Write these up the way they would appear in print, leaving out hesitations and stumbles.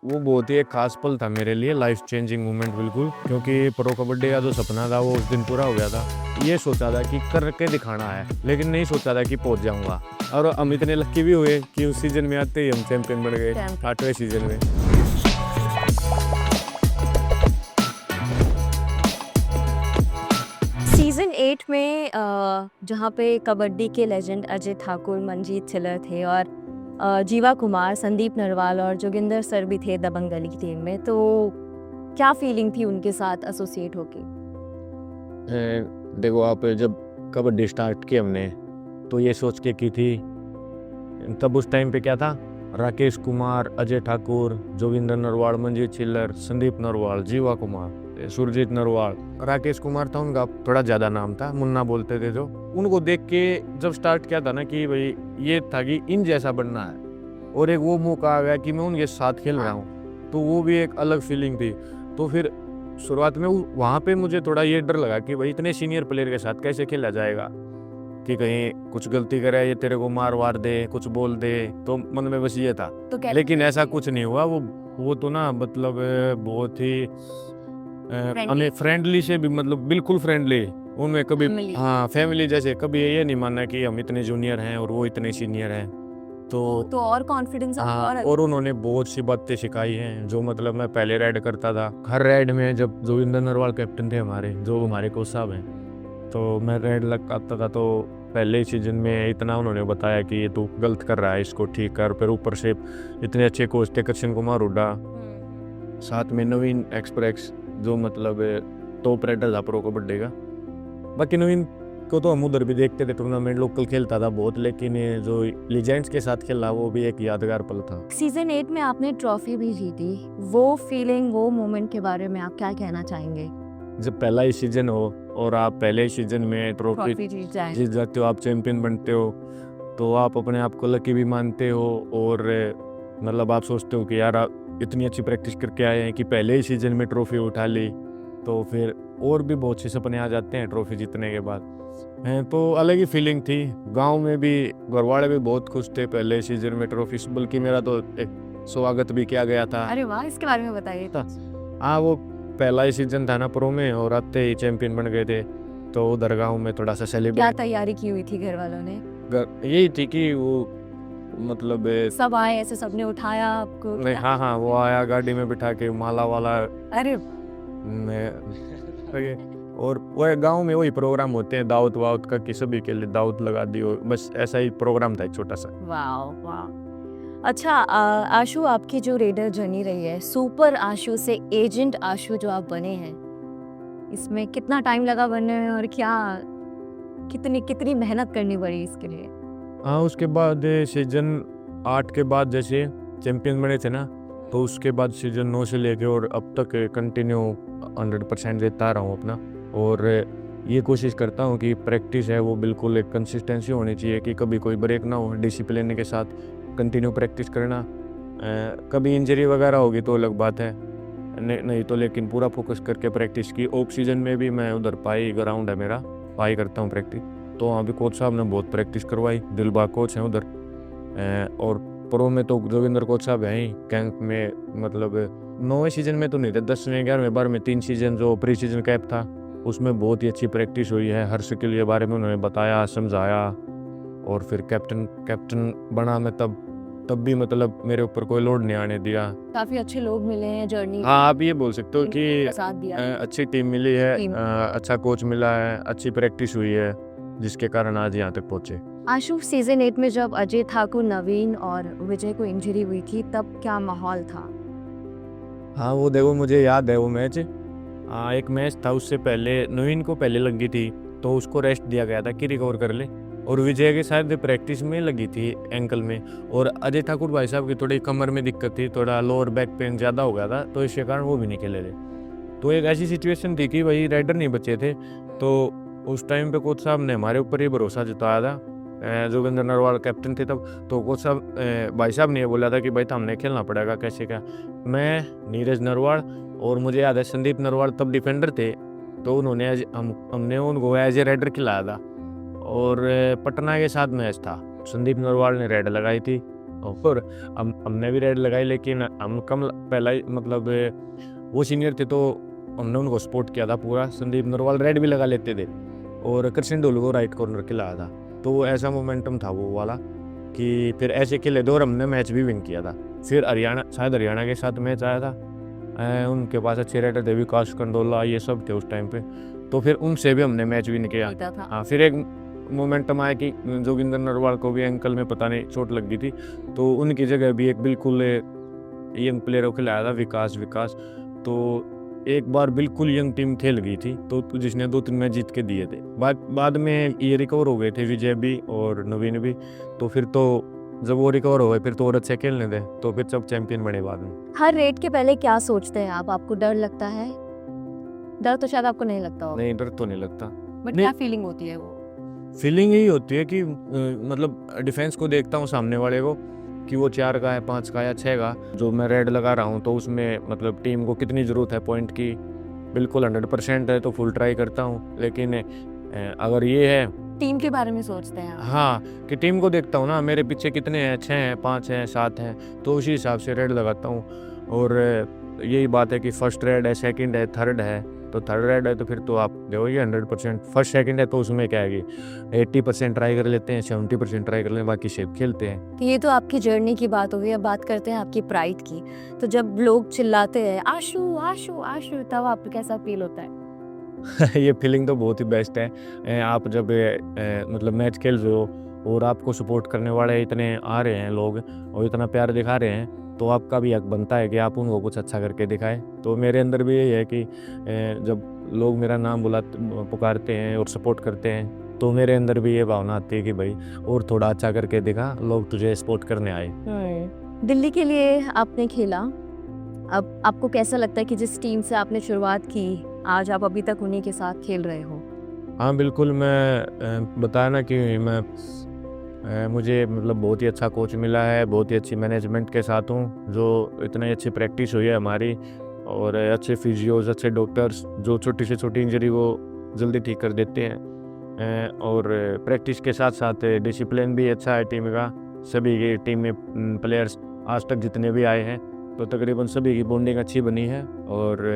वो बहुत ही एक खास पल था मेरे लिए, लाइफ चेंजिंग मोमेंट बिल्कुल, क्योंकि प्रो कबड्डी का जो सपना था वो उस दिन पूरा हो गया था। ये सोचा था कि करके दिखाना है, लेकिन नहीं सोचा था कि पहुंच जाऊंगा। और हम इतने लक्की भी हुए कि उस सीजन में आते ही हम चैंपियन बन गए, 8वें सीजन में। सीजन 8 में जहाँ पे कबड्डी के लेजेंड अजय ठाकुर, मनजीत चिल्लर थे और जीवा कुमार, संदीप नरवाल और जोगिंदर सर भी थे दबंगली की टीम में, तो क्या फीलिंग थी उनके साथ एसोसिएट होके? देखो, आप जब कबड्डी स्टार्ट की हमने तो ये सोच के की थी, तब उस टाइम पे क्या था, राकेश कुमार, अजय ठाकुर, जोगिंदर नरवाल, मंजीत चिल्लर, संदीप नरवाल, जीवा कुमार, सुरजीत नरवाल। राकेश कुमार था उनका थोड़ा ज़्यादा नाम था, मुन्ना बोलते थे जो। उनको देख के जब स्टार्ट किया था ना कि भाई ये था कि इन जैसा बनना है, और एक वो मौका आ गया कि मैं उनके साथ खेल रहा हूँ, तो वो भी एक अलग फीलिंग थी। तो फिर शुरुआत में वहाँ पे मुझे थोड़ा ये डर लगा कि भाई इतने सीनियर प्लेयर के साथ कैसे खेला जाएगा, कि कहीं कुछ गलती करे, ये तेरे को मार वार दे, कुछ बोल दे, तो मन में बस ये था। तो लेकिन ऐसा कुछ नहीं हुआ। वो तो ना मतलब बहुत ही फ्रेंडली से भी, मतलब बिल्कुल फ्रेंडली। उनमें कभी Family। हाँ, फैमिली जैसे। कभी ये नहीं मानना कि हम इतने जूनियर हैं और वो इतने सीनियर हैं। तो और कॉन्फिडेंस हाँ, और उन्होंने बहुत सी बातें सिखाई हैं जो मतलब मैं पहले राइड करता था। हर राइड में जब जोगिंदर नरवाल कैप्टन थे हमारे, जो हमारे कोच साहब हैं, तो मैं राइड लगाता था, तो पहले ही सीजन में इतना उन्होंने बताया कि ये तू गलत कर रहा है, इसको ठीक कर। फिर ऊपर से इतने अच्छे कोच थे, कृष्ण कुमार हुड्डा, साथ में नवीन एक्सप्रेस, जो मतलब टॉप राइडर था प्रो कबड्डी का। बाकी नवीन को तो हम उधर भी देखते थे, टूर्नामेंट लोकल खेलता था बहुत, लेकिन ये जो लीजेंड्स के साथ खेला वो भी एक यादगार पल था। सीजन 8 में आपने ट्रॉफी भी जीती, वो फीलिंग, वो मोमेंट के बारे में आप क्या कहना चाहेंगे? जब पहला ही सीजन हो और आप पहले ही सीजन में ट्रॉफी जीत जाए, जीत जाते हो, आप चैंपियन बनते हो, तो आप अपने आप को लकी भी मानते हो। और मतलब आप सोचते हो कि यार आप इतनी अच्छी प्रैक्टिस करके आए हैं कि पहले ही सीजन में ट्रॉफी उठा ली, तो फिर और भी बहुत से सपने आ जाते हैं ट्रॉफी जीतने के बाद। तो अलग ही फीलिंग थी। गांव में भी घर वाले भी बहुत खुश थे पहले सीजन में ट्रॉफी, बल्कि मेरा तो एक स्वागत भी किया गया था। अरे वाह, इसके बारे में बताइए। हाँ, वो पहला ही सीजन था ना प्रो में, और आते ही चैंपियन बन गए थे, तो उधर गाँव में थोड़ा सा क्या सेलिब्रेट। तैयारी की हुई थी घर वालों ने? यही थी कि वो मतलब सब आए ऐसे, सबने उठाया आपको? नहीं, हाँ, वो आया गाड़ी में बिठा के, माला वाला। अरे और वो गांव में वही प्रोग्राम होते हैं दावत वावत का, कि सभी के लिए दावत लगा दी हो, बस ऐसा ही प्रोग्राम था एक छोटा सा। वाह वाह। अच्छा, आशु, आपकी जो रेडर जर्नी रही है, सुपर आशु से एजेंट आशु जो आप बने हैं, इसमें कितना टाइम लगा बनने में और क्या कितनी मेहनत करनी पड़ी इसके लिए? हाँ, उसके बाद सीजन 8 के बाद जैसे चैंपियन बने थे ना, तो उसके बाद सीजन 9 से लेके और अब तक कंटिन्यू 100% देता रहा हूँ अपना। और ये कोशिश करता हूँ कि प्रैक्टिस है वो बिल्कुल एक कंसिस्टेंसी होनी चाहिए, कि कभी कोई ब्रेक ना हो, डिसिप्लिन के साथ कंटिन्यू प्रैक्टिस करना। कभी इंजरी वगैरह होगी तो अलग बात है, नहीं तो लेकिन पूरा फोकस करके प्रैक्टिस की। ऑफ सीजन में भी मैं उधर पाई ग्राउंड है मेरा, पाई करता हूँ प्रैक्टिस, तो वहाँ भी कोच साहब ने बहुत प्रैक्टिस करवाई, दिलबाग कोच हैं उधर। और प्रो में तो जोगिंदर कोच साहब हैं ही कैंप में, मतलब 9वें सीजन में तो नहीं थे, 10वें 11वें 12वें 3 सीजन जो प्री सीजन कैंप था, उसमें बहुत ही अच्छी प्रैक्टिस हुई है। हर स्किल के बारे में उन्होंने बताया, समझाया। और फिर कैप्टन बना मैं, तब भी मतलब मेरे ऊपर कोई लोड नहीं आने दिया। काफी अच्छे लोग मिले हैं जर्नी। हाँ, आप ये बोल सकते हो कि साथ दिया। अच्छी टीम मिली है, अच्छा कोच मिला है, अच्छी प्रैक्टिस हुई है, जिसके कारण आज यहाँ तक पहुँचे। आशु, सीजन 8 में जब अजय ठाकुर, नवीन और विजय को इंजरी हुई थी, तब क्या माहौल था? हाँ, वो देखो मुझे याद है वो मैच। एक मैच था, उससे पहले नवीन को पहले लगी थी, तो उसको रेस्ट दिया गया था कि रिकवर कर ले। और विजय के शायद प्रैक्टिस में लगी थी एंकल में, और अजय ठाकुर भाई साहब की थोड़ी कमर में दिक्कत थी, थोड़ा लोअर बैक पेन ज़्यादा हो गया था, तो इसके कारण वो भी नहीं खेले थे। तो एक ऐसी सिचुएशन थी कि वही राइडर नहीं बचे थे, तो उस टाइम पे कोच साहब ने हमारे ऊपर ही भरोसा जताया था। जोगिंदर नरवाल कैप्टन थे तब, तो कोच साहब भाई साहब ने ये बोला था कि भाई तो हमने खेलना पड़ेगा, कैसे क्या। मैं, नीरज नरवाल और मुझे याद है संदीप नरवाल तब डिफेंडर थे, तो उन्होंने हमने उनको एज ए राइडर खिलाया था। और पटना के साथ मैच था, संदीप नरवाल ने रेड लगाई थी, और हमने भी रेड लगाई, लेकिन हम कम पहला ही मतलब वो सीनियर थे तो हमने उनको सपोर्ट किया था पूरा। संदीप नरवाल रेड भी लगा लेते थे और कृष्ण डोलू को राइट कॉर्नर के लाया था। तो ऐसा मोमेंटम था वो वाला कि फिर ऐसे खेले थे और हमने मैच भी विन किया था। फिर हरियाणा, शायद हरियाणा के साथ मैच आया था, उनके पास अच्छे राइडर थे, विकास कंडोला ये सब थे उस टाइम पे, तो फिर उनसे भी हमने मैच विन किया। जीता था। हाँ, फिर एक मोमेंटम आया कि जोगिंदर नरवाल को भी एंकल में पता नहीं चोट लग गई थी, तो उनकी जगह भी एक बिल्कुल यंग प्लेयर को खिलाया था, विकास। तो एक बार बिल्कुल यंग टीम खेल गई थी तो जिसने 2-3 मैच जीत के दिए थे। बाद में ये रिकवर हो गए थे, विजय भी और नवीन भी। तो फिर तो जब वो रिकवर हो गए फिर तो और अच्छे खेलने थे, तो फिर सब चैंपियन बने बाद में। हर रेड के पहले क्या सोचते हैं आप? आपको डर लगता है? डर तो शायद आपको नहीं लगता होगा, नहीं, डर तो नहीं लगता। बट नहीं। क्या फीलिंग होती है वो? फीलिंग यही होती है कि मतलब डिफेंस को देखता हूँ सामने वाले को कि वो 4 का है, 5 का या 6 का, जो मैं रेड लगा रहा हूँ तो उसमें मतलब टीम को कितनी ज़रूरत है पॉइंट की। बिल्कुल 100% है तो फुल ट्राई करता हूँ, लेकिन अगर ये है टीम के बारे में सोचते हैं आप? हाँ, कि टीम को देखता हूँ ना, मेरे पीछे कितने हैं, 6 हैं, 5 हैं, 7 हैं, तो उसी हिसाब से रेड लगाता हूँ। और यही बात है कि फर्स्ट रेड है, सेकंड है, थर्ड है, तो थर्ड रेड है तो फिर तो आप देखोगे 100%। फर्स्ट सेकंड है तो उसमें क्या है कि 80% ट्राई कर लेते हैं, 70% ट्राई कर लेते हैं, बाकी शेप खेलते हैं। तो ये तो आपकी जर्नी की बात हो गई। अब बात करते हैं आपकी प्राइड की। तो जब लोग चिल्लाते हैं आशु आशु आशु, तब आपको कैसा फील होता है? ये फीलिंग तो बहुत ही बेस्ट है। आप जब मतलब मैच खेल रहे हो और आपको सपोर्ट करने वाले इतने आ रहे हैं लोग और इतना प्यार दिखा रहे हैं, तो आपका भी हक बनता है कि आप उनको कुछ अच्छा करके दिखाएं। तो मेरे अंदर भी यही है कि जब लोग मेरा नाम पुकारते हैं और सपोर्ट करते हैं, तो मेरे अंदर भी ये भावना आती है कि भाई और थोड़ा अच्छा करके दिखा, लोग तुझे सपोर्ट करने आए। दिल्ली के लिए आपने खेला, अब आपको कैसा लगता है कि जिस टीम से आपने शुरुआत की आज आप अभी तक उन्हीं के साथ खेल रहे हो? हाँ बिल्कुल, मैं बताया ना कि मुझे मतलब बहुत ही अच्छा कोच मिला है, बहुत ही अच्छी मैनेजमेंट के साथ हूँ, जो इतनी अच्छी प्रैक्टिस हुई है हमारी, और अच्छे फिजियोज, अच्छे डॉक्टर्स जो छोटी से छोटी इंजरी को जल्दी ठीक कर देते हैं। और प्रैक्टिस के साथ साथ डिसिप्लिन भी अच्छा है टीम का। सभी की टीम में प्लेयर्स आज तक जितने भी आए हैं तो तकरीबन सभी की बॉन्डिंग अच्छी बनी है, और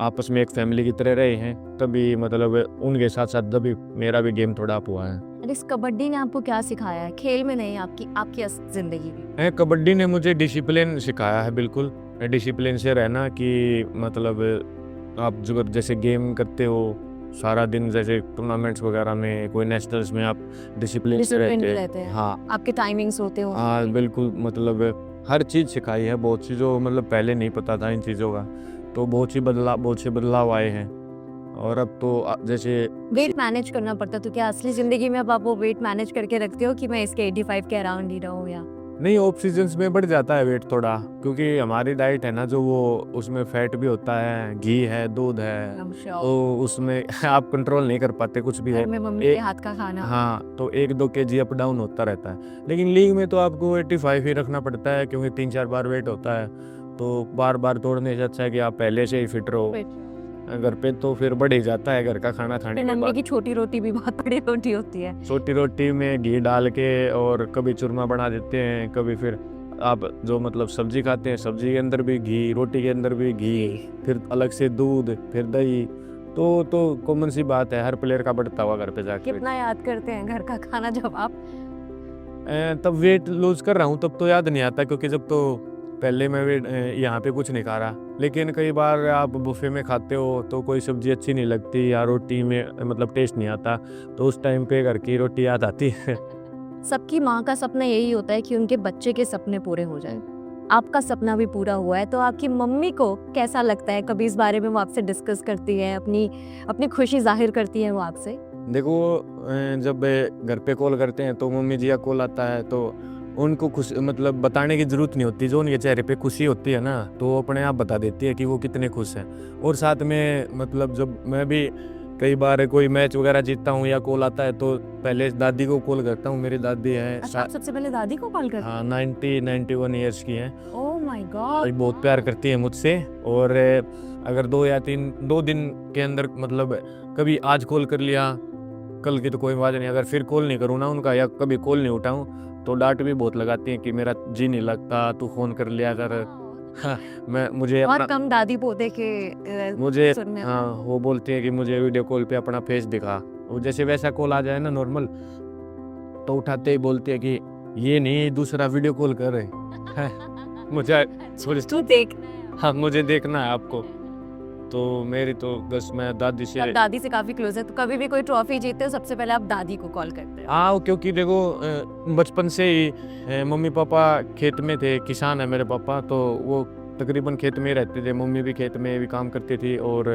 आपस में एक फैमिली की तरह रहे हैं, तभी मतलब उनके साथ साथ तभी मेरा भी गेम थोड़ा अप हुआ है। और इस कबड्डी ने आपको क्या सिखाया है? खेल में नहीं, आपकी जिंदगी में। कबड्डी ने मुझे डिसिप्लिन सिखाया है, बिल्कुल डिसिप्लिन से रहना, कि मतलब आप जैसे गेम करते हो सारा दिन, जैसे टूर्नामेंट्स वगैरह में, कोई नेशनल्स में, आप डिसिप्लिन से रहते हैं। हाँ, आपके टाइमिंग्स होते हो? हाँ बिल्कुल, मतलब हर चीज़ सिखाई है, बहुत सी जो मतलब पहले नहीं पता था इन चीज़ों का, तो बहुत से बदलाव आए हैं। और अब तो जैसे वेट मैनेज करना पड़ता है, तो क्या असली जिंदगी में अब आप वो वेट मैनेज करके रखते हो कि मैं इसके 85 के अराउंड ही रहूं? या नहीं, ऑफ सीजन्स में बढ़ जाता है वेट थोड़ा, क्योंकि हमारी डाइट है ना जो, वो उसमें फैट भी होता है, घी है, दूध है, तो उसमें आप कंट्रोल नहीं कर पाते कुछ भी है। घर में मम्मी के हाथ का खाना। हाँ, तो 1-2 kg अप डाउन होता रहता है, लेकिन लीग में तो आपको 85 ही रखना पड़ता है, क्योंकि 3-4 बार वेट होता है, तो बार बार तोड़ने से अच्छा है कि आप पहले से ही फिट रहो। घर पे तो फिर बढ़ ही जाता है घर का खाना खाने के मम्मी बाद। की छोटी रोटी भी बहुत बड़ी रोटी होती है। छोटी रोटी में घी डाल के, और कभी चूरमा बना देते हैं, कभी फिर आप जो मतलब सब्जी खाते हैं, सब्जी के अंदर भी घी, रोटी के अंदर भी घी, फिर अलग से दूध, फिर दही, तो कॉमन सी बात है, हर प्लेयर का बढ़ता हुआ घर पे जाके। कितना याद करते हैं घर का खाना जब आप? तब वेट लूज कर रहा हूँ तब तो याद नहीं आता, क्योंकि जब तो पहले मैं वेट यहाँ पे कुछ नहीं खा रहा, लेकिन कई बार आप बुफे में खाते हो तो कोई सब्जी अच्छी नहीं लगती या रोटी में मतलब टेस्ट नहीं आता, तो उस टाइम पे घर की रोटी याद आती है। सबकी माँ का सपना यही होता है कि उनके बच्चे के सपने पूरे हो जाएं। आपका सपना भी पूरा हुआ है, तो आपकी मम्मी को कैसा लगता है? कभी इस बारे में वो आपसे डिस्कस करती है, अपनी खुशी जाहिर करती है वो आपसे? देखो, जब घर पे कॉल करते हैं तो मम्मी जी का कॉल आता है, तो उनको खुश मतलब बताने की ज़रूरत नहीं होती, जो उनके चेहरे पे खुशी होती है ना, तो वो अपने आप बता देती है कि वो कितने खुश हैं। और साथ में मतलब जब मैं भी कई बार कोई मैच वगैरह जीतता हूँ या कॉल आता है, तो पहले दादी को कॉल करता हूँ। मेरी दादी है, अच्छा, आप सबसे पहले दादी को कॉल करते हैं? हाँ, 91 ईयर्स की हैं, ओह माय गॉड, बहुत प्यार करती है मुझसे। और अगर 2 दिन के अंदर मतलब कभी आज कॉल कर लिया, कल की तो कोई बात नहीं, अगर फिर कॉल नहीं करूँ ना उनका, या कभी कॉल नहीं उठाऊँ, तो डांट भी बहुत लगाती हैं कि मेरा जी नहीं लगता, तू फ़ोन कर लिया कर। हाँ, मुझे बहुत अपना कम दादी पोते के मुझे सुनने हाँ, वो बोलती हैं कि मुझे वीडियो कॉल पे अपना फेस दिखा। वो जैसे वैसा कॉल आ जाए ना नॉर्मल, तो उठाते ही बोलती है कि ये नहीं, दूसरा वीडियो कॉल कर रहे हैं। मुझे तू देख। हाँ, मुझे देखना है आपको। तो मेरी तो बस मैं दादी से आप दादी से काफी क्लोज है, तो कभी भी कोई ट्रॉफी जीतते हो सबसे पहले आप दादी को कॉल करते हो? हाँ, क्योंकि देखो बचपन से ही मम्मी पापा खेत में थे, किसान है मेरे पापा, तो वो तकरीबन खेत में ही रहते थे। मम्मी भी खेत में भी काम करती थी और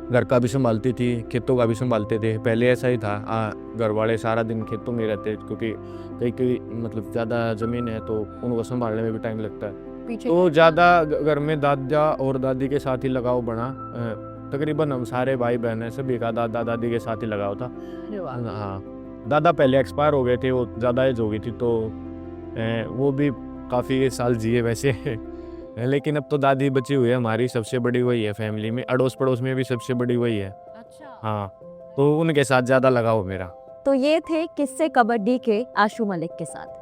घर का भी संभालती थी, खेतों का भी संभालते थे। पहले ऐसा ही था, घर वाले सारा दिन खेतों में रहते, क्योंकि कई कई मतलब ज़्यादा ज़मीन है तो उनको संभालने में भी टाइम लगता है। पीछे तो ज़्यादा घर में दादा और दादी के साथ ही लगाव बना। तकरीबन हम सारे भाई बहन हैं, सभी का दादा दादी के साथ ही लगाव था। अरे वाह। हाँ, दादा पहले एक्सपायर हो गए थे, वो ज़्यादा एज हो गई थी, तो वो भी काफ़ी साल जिए वैसे। लेकिन अब तो दादी बची हुई है हमारी, सबसे बड़ी वही है फैमिली में, अड़ोस पड़ोस में भी सबसे बड़ी वही है। अच्छा। हाँ, तो उनके साथ ज़्यादा लगाव मेरा। तो ये थे किस्से कबड्डी के आशु मलिक के साथ।